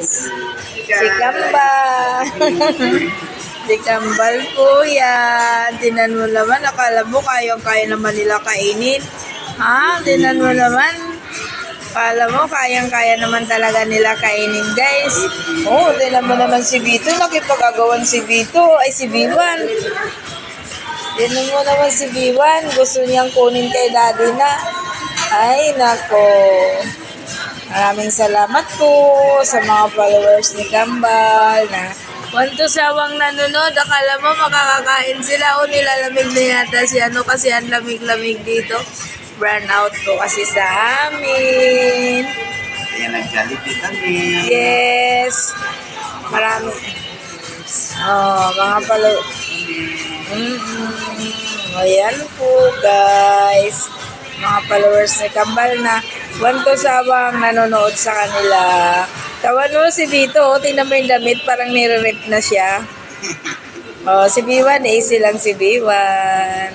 Si Kambal. Si Kambal po yan. Tinan mo naman, akala mo kaya naman nila kainin. Ha? Tinan mo naman. Akala mo kayang-kaya naman talaga nila kainin, guys. Oh, tinan mo naman si Vito. Nakipag-agawan si Vito. Ay, si Vivan. Tinan mo naman si Vivan. Gusto niyang kunin kay daddy na. Ay, nako. Maraming salamat po sa mga followers ni Kambal na wanto sawang nanonood. Akala mo makakakain sila o nilalamig na yata si ano kasi ang lamig-lamig dito. Burn out po kasi sa amin. Kaya nag-Jollibee kami. Yes. Marami. Oh, mga followers. Ayan po, guys. Mga followers ni Kambal na wanto sawang nanonood sa kanila. Tawan mo si Vito, oh, tingnan mo yung damit, parang nire-rip na siya. Oh, si B1, AC lang si B1.